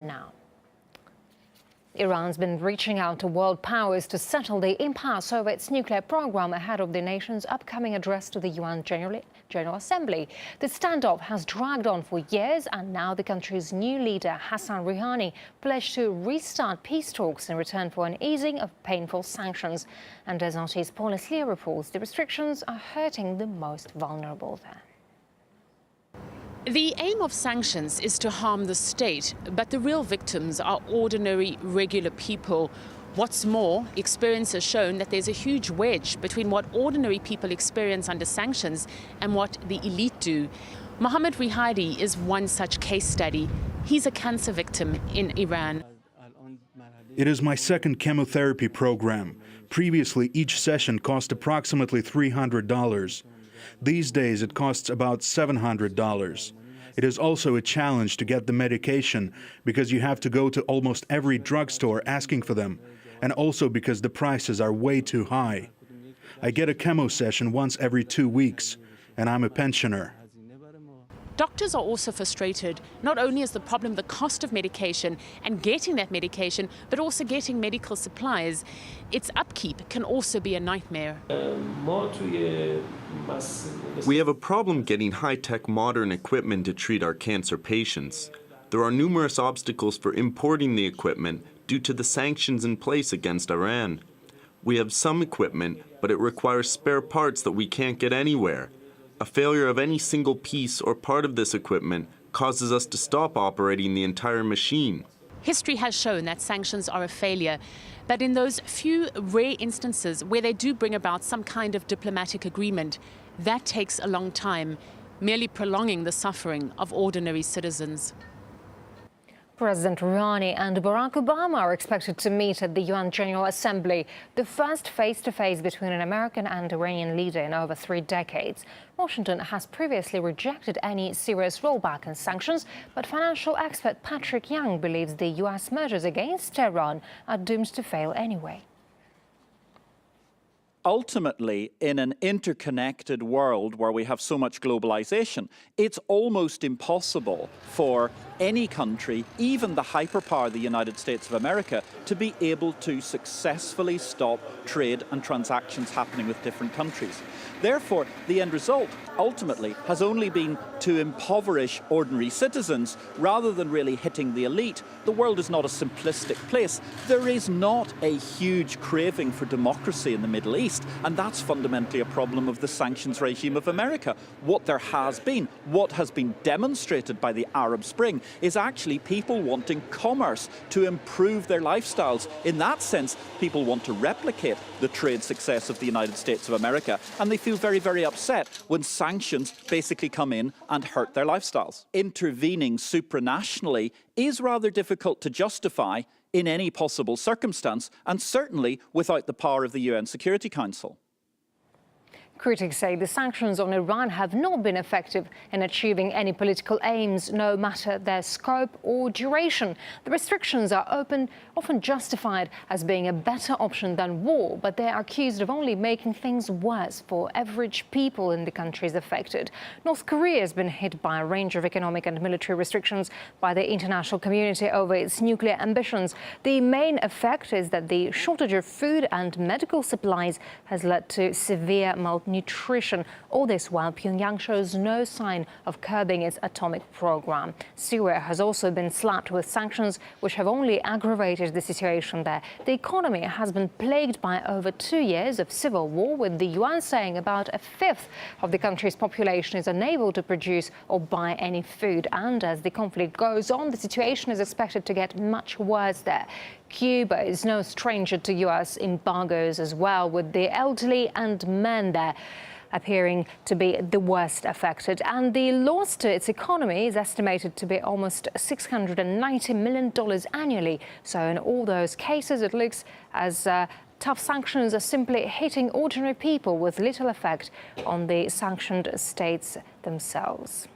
now. Iran's been reaching out to world powers to settle the impasse over its nuclear program ahead of the nation's upcoming address to the UN General Assembly. The standoff has dragged on for years, and now the country's new leader, Hassan Rouhani, pledged to restart peace talks in return for an easing of painful sanctions. And as RT's Paula Slier reports, the restrictions are hurting the most vulnerable there. The aim of sanctions is to harm the state, but the real victims are ordinary, regular people. What's more, experience has shown that there's a huge wedge between what ordinary people experience under sanctions and what the elite do. Mohammed Rihadi is one such case study. He's a cancer victim in Iran. It is my second chemotherapy program. Previously, each session cost approximately $300. These days, it costs about $700. It is also a challenge to get the medication because you have to go to almost every drugstore asking for them, and also because the prices are way too high. I get a chemo session once every 2 weeks, and I'm a pensioner. Doctors are also frustrated. Not only is the problem the cost of medication and getting that medication, but also getting medical supplies. Its upkeep can also be a nightmare. We have a problem getting high-tech modern equipment to treat our cancer patients. There are numerous obstacles for importing the equipment due to the sanctions in place against Iran. We have some equipment, but it requires spare parts that we can't get anywhere. A failure of any single piece or part of this equipment causes us to stop operating the entire machine. History has shown that sanctions are a failure, but in those few rare instances where they do bring about some kind of diplomatic agreement, that takes a long time, merely prolonging the suffering of ordinary citizens. President Rouhani and Barack Obama are expected to meet at the UN General Assembly, the first face-to-face between an American and Iranian leader in over 3 decades. Washington has previously rejected any serious rollback in sanctions, but financial expert Patrick Young believes the US measures against Tehran are doomed to fail anyway. Ultimately, in an interconnected world where we have so much globalization, it's almost impossible for any country, even the hyperpower, the United States of America, to be able to successfully stop trade and transactions happening with different countries. Therefore, the end result ultimately has only been to impoverish ordinary citizens rather than really hitting the elite. The world is not a simplistic place. There is not a huge craving for democracy in the Middle East, and that's fundamentally a problem of the sanctions regime of America. What there has been, what has been demonstrated by the Arab Spring, is actually people wanting commerce to improve their lifestyles. In that sense, people want to replicate the trade success of the United States of America, and they feel very, very upset when sanctions basically come in and hurt their lifestyles. Intervening supranationally is rather difficult to justify in any possible circumstance, and certainly without the power of the UN Security Council. Critics say the sanctions on Iran have not been effective in achieving any political aims, no matter their scope or duration. The restrictions are often justified as being a better option than war, but they are accused of only making things worse for average people in the countries affected. North Korea has been hit by a range of economic and military restrictions by the international community over its nuclear ambitions. The main effect is that the shortage of food and medical supplies has led to severe malnutrition. All this while Pyongyang shows no sign of curbing its atomic program. Slier has also been slapped with sanctions which have only aggravated the situation there. The economy has been plagued by over 2 years of civil war, with the UN saying about 1/5 of the country's population is unable to produce or buy any food. And as the conflict goes on, the situation is expected to get much worse there. Cuba is no stranger to US embargoes as well, with the elderly and men there appearing to be the worst affected. And the loss to its economy is estimated to be almost $690 million annually. So in all those cases, it looks as tough sanctions are simply hitting ordinary people with little effect on the sanctioned states themselves.